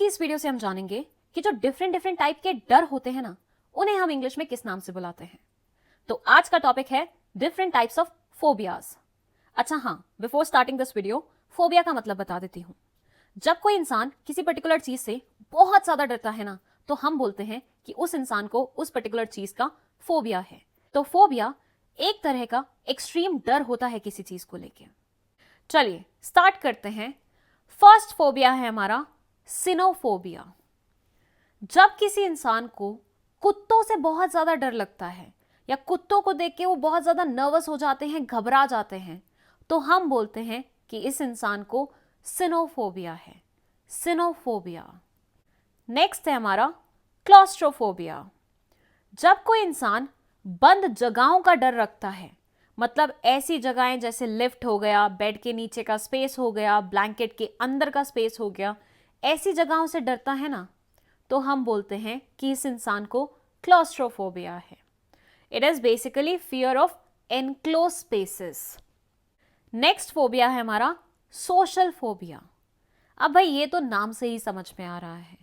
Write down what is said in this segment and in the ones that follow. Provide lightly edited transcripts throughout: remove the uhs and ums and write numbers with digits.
की इस वीडियो से हम जानेंगे कि जो डिफरेंट टाइप के डर होते हैं ना, उन्हें हम इंग्लिश में किस नाम से बुलाते हैं। तो आज का टॉपिक है डिफरेंट टाइप्स ऑफ फोबियाज। अच्छा हाँ, before starting this video, phobia का मतलब बता देती हूँ। जब कोई इंसान किसी पर्टिकुलर चीज से बहुत ज्यादा डरता है ना, तो हम बोलते हैं कि उस इंसान को उस पर्टिकुलर चीज का फोबिया है। तो फोबिया एक तरह का एक्सट्रीम डर होता है किसी चीज को लेके। चलिए स्टार्ट करते हैं। फर्स्ट फोबिया है हमारा सिनोफोबिया। जब किसी इंसान को कुत्तों से बहुत ज्यादा डर लगता है या कुत्तों को देख के वो बहुत ज्यादा नर्वस हो जाते हैं, घबरा जाते हैं, तो हम बोलते हैं कि इस इंसान को सिनोफोबिया है। सिनोफोबिया। नेक्स्ट है हमारा क्लॉस्ट्रोफोबिया। जब कोई इंसान बंद जगहों का डर रखता है, मतलब ऐसी जगहें जैसे लिफ्ट हो गया, बेड के नीचे का स्पेस हो गया, ब्लैंकेट के अंदर का स्पेस हो गया, ऐसी जगहों से डरता है ना, तो हम बोलते हैं कि इस इंसान को क्लॉस्ट्रोफोबिया है। It is basically fear of enclose spaces. Next phobia है हमारा सोशल फोबिया। अब भाई ये तो नाम से ही समझ में आ रहा है।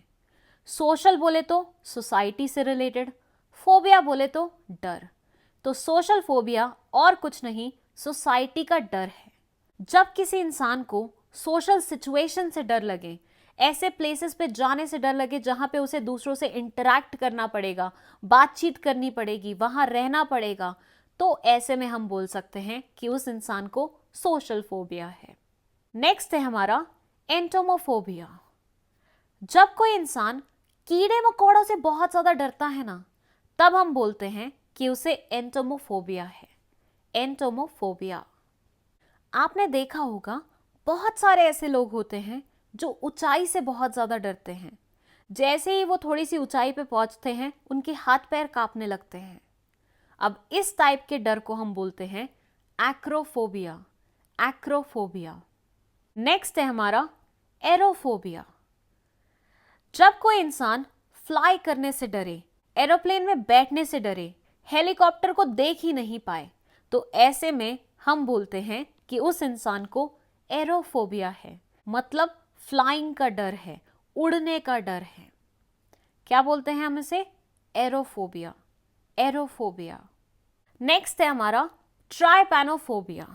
सोशल बोले तो सोसाइटी से रिलेटेड, फोबिया बोले तो डर। तो सोशल फोबिया और कुछ नहीं, सोसाइटी का डर है। जब किसी इंसान को सोशल सिचुएशन से डर लगे, ऐसे प्लेसेस पे जाने से डर लगे जहां पे उसे दूसरों से इंटरैक्ट करना पड़ेगा, बातचीत करनी पड़ेगी, वहां रहना पड़ेगा, तो ऐसे में हम बोल सकते हैं कि उस इंसान को सोशल फोबिया है। नेक्स्ट है हमारा एंटोमोफोबिया। जब कोई इंसान कीड़े मकोड़ों से बहुत ज्यादा डरता है ना, तब हम बोलते हैं कि उसे एंटोमोफोबिया है। एंटोमोफोबिया। आपने देखा होगा बहुत सारे ऐसे लोग होते हैं जो ऊंचाई से बहुत ज्यादा डरते हैं। जैसे ही वो थोड़ी सी ऊंचाई पे पहुंचते हैं, उनके हाथ पैर कांपने लगते हैं। अब इस टाइप के डर को हम बोलते हैं एक्रोफोबिया। एक्रोफोबिया। नेक्स्ट है हमारा एरोफोबिया। जब कोई इंसान फ्लाई करने से डरे, एरोप्लेन में बैठने से डरे, हेलीकॉप्टर को देख ही नहीं पाए, तो ऐसे में हम बोलते हैं कि उस इंसान को एरोफोबिया है। मतलब फ्लाइंग का डर है, उड़ने का डर है। क्या बोलते हैं हम इसे? एरोफोबिया। एरोफोबिया। नेक्स्ट है हमारा ट्राइपैनोफोबिया।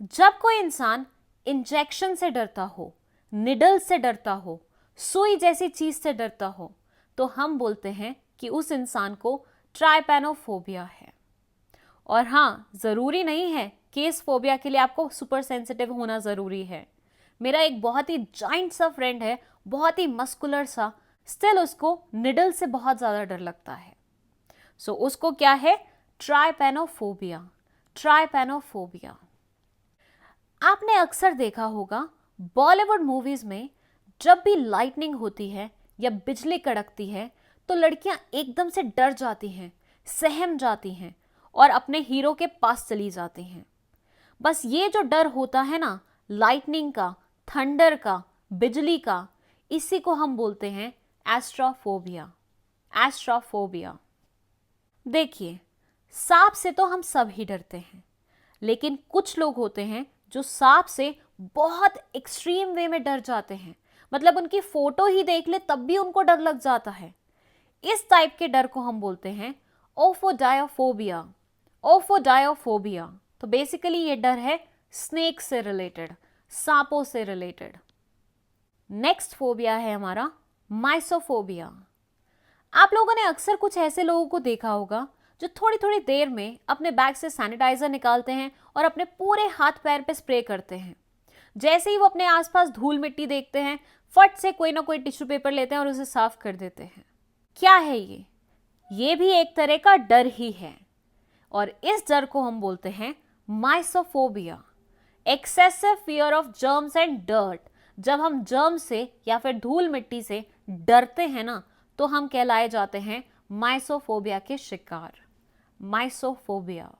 जब कोई इंसान इंजेक्शन से डरता हो, निडल से डरता हो, सुई जैसी चीज से डरता हो, तो हम बोलते हैं कि उस इंसान को ट्राइपैनोफोबिया है। और हाँ, जरूरी नहीं है कि इस फोबिया के लिए आपको सुपर सेंसिटिव होना जरूरी है। मेरा एक बहुत ही जाइंट सा फ्रेंड है, बहुत ही मस्कुलर सा, स्टिल उसको निडल से बहुत ज्यादा डर लगता है। सो उसको क्या है? ट्राइपैनोफोबिया। ट्राइपैनोफोबिया। आपने अक्सर देखा होगा बॉलीवुड मूवीज में जब भी लाइटनिंग होती है या बिजली कड़कती है, तो लड़कियां एकदम से डर जाती हैं, सहम जाती हैं और अपने हीरो के पास चली जाती हैं। बस ये जो डर होता है ना, लाइटनिंग का, थंडर का, बिजली का, इसी को हम बोलते हैं एस्ट्रोफोबिया। एस्ट्रोफोबिया। देखिए, सांप से तो हम सब ही डरते हैं, लेकिन कुछ लोग होते हैं जो सांप से बहुत एक्सट्रीम वे में डर जाते हैं। मतलब उनकी फोटो ही देख ले तब भी उनको डर लग जाता है। इस टाइप के डर को हम बोलते हैं ओफोडायोफोबिया। ओफोडायोफोबिया। तो बेसिकली ये डर है स्नेक से रिलेटेड, सांपों से रिलेटेड। नेक्स्ट फोबिया है हमारा माइसोफोबिया। आप लोगों ने अक्सर कुछ ऐसे लोगों को देखा होगा जो थोड़ी थोड़ी देर में अपने बैग से सैनिटाइजर निकालते हैं और अपने पूरे हाथ पैर पे स्प्रे करते हैं। जैसे ही वो अपने आसपास धूल मिट्टी देखते हैं, फट से कोई ना कोई टिश्यू पेपर लेते हैं और उसे साफ कर देते हैं। क्या है ये? ये भी एक तरह का डर ही है, और इस डर को हम बोलते हैं mysophobia. Excessive fear of germs and dirt. जब हम जर्म से या फिर धूल मिट्टी से डरते हैं ना, तो हम कहलाए जाते हैं माइसोफोबिया के शिकार। माइसोफोबिया।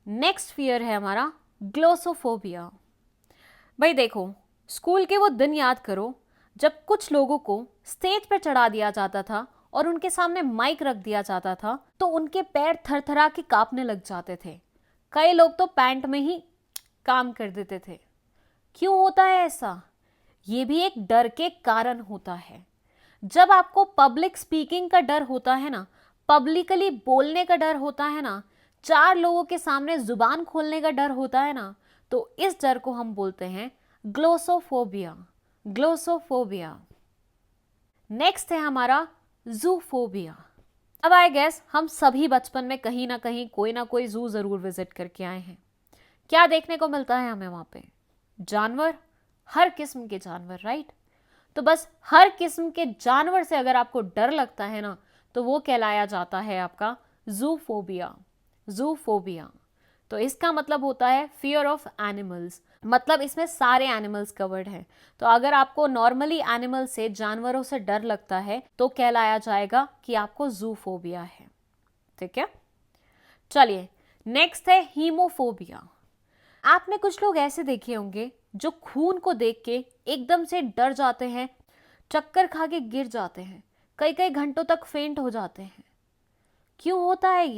नेक्स्ट फियर है हमारा ग्लोसोफोबिया। भाई देखो, स्कूल के वो दिन याद करो जब कुछ लोगों को स्टेज पर चढ़ा दिया जाता था और उनके सामने माइक रख दिया जाता था, तो उनके पैर थरथरा के कांपने लग जाते थे। कई लोग तो पैंट में ही काम कर देते थे। क्यों होता है ऐसा? ये भी एक डर के कारण होता है। जब आपको पब्लिक स्पीकिंग का डर होता है ना, पब्लिकली बोलने का डर होता है ना, 4 लोगों के सामने जुबान खोलने का डर होता है ना, तो इस डर को हम बोलते हैं ग्लोसोफोबिया। ग्लोसोफोबिया। नेक्स्ट है हमारा जूफोबिया। अब आई गेस हम सभी बचपन में कहीं ना कहीं कोई ना कोई जू जरूर विजिट करके आए हैं। क्या देखने को मिलता है हमें वहां पे? जानवर, हर किस्म के जानवर, राइट? तो बस हर किस्म के जानवर से अगर आपको डर लगता है ना, तो वो कहलाया जाता है आपका जूफोबिया। जूफोबिया। तो इसका मतलब होता है फियर ऑफ एनिमल्स, मतलब इसमें सारे एनिमल्स कवर्ड हैं। तो अगर आपको नॉर्मली एनिमल से, जानवरों से डर लगता है, तो कहलाया जाएगा कि आपको जूफोबिया है। ठीक है, चलिए नेक्स्ट है हीमोफोबिया। आपने कुछ लोग ऐसे देखे होंगे जो खून को देख के एकदम से डर जाते हैं, चक्कर खा के गिर जाते हैं, कई कई घंटों तक फेंट हो जाते हैं। क्यों होता है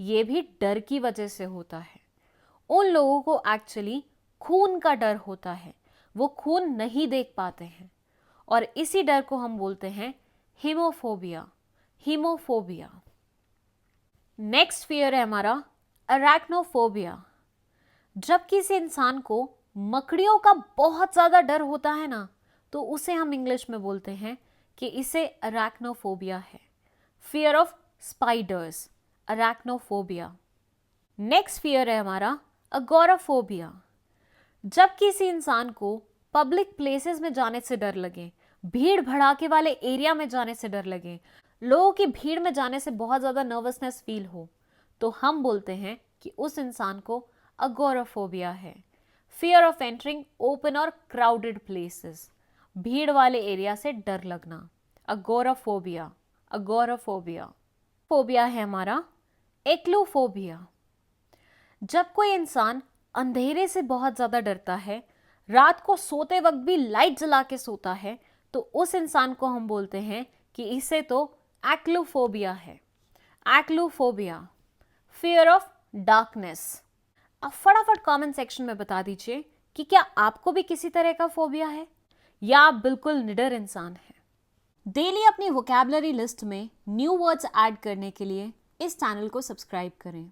ये भी डर की वजह से होता है। उन लोगों को एक्चुअली खून का डर होता है, वो खून नहीं देख पाते हैं, और इसी डर को हम बोलते हैं हीमोफोबिया। हीमोफोबिया। नेक्स्ट फियर है हमारा अरैक्नोफोबिया। जब किसी इंसान को मकड़ियों का बहुत ज्यादा डर होता है ना, तो उसे हम इंग्लिश में बोलते हैं कि इसे अरैक्नोफोबिया है। Fear of spiders, arachnophobia. Next fear है हमारा अगोराफोबिया। जब किसी इंसान को पब्लिक प्लेसेस में जाने से डर लगे, भीड़ भड़ाके वाले एरिया में जाने से डर लगे, लोगों की भीड़ में जाने से बहुत ज्यादा नर्वसनेस फील हो, तो हम बोलते हैं कि उस इंसान को अगोराफोबिया है। फियर ऑफ एंटरिंग ओपन और क्राउडेड प्लेसेस, भीड़ वाले एरिया से डर लगना, अगोराफोबिया। अगोराफोबिया। फोबिया है हमारा एक्लूफोबिया। जब कोई इंसान अंधेरे से बहुत ज्यादा डरता है, रात को सोते वक्त भी लाइट जला के सोता है, तो उस इंसान को हम बोलते हैं कि इसे तो एक्लूफोबिया है। एक्लूफोबिया। Fear of darkness. अब फटाफट कमेंट सेक्शन में बता दीजिए कि क्या आपको भी किसी तरह का फोबिया है, या आप बिल्कुल निडर इंसान हैं। डेली अपनी वोकैबुलरी लिस्ट में न्यू वर्ड्स ऐड करने के लिए इस चैनल को सब्सक्राइब करें।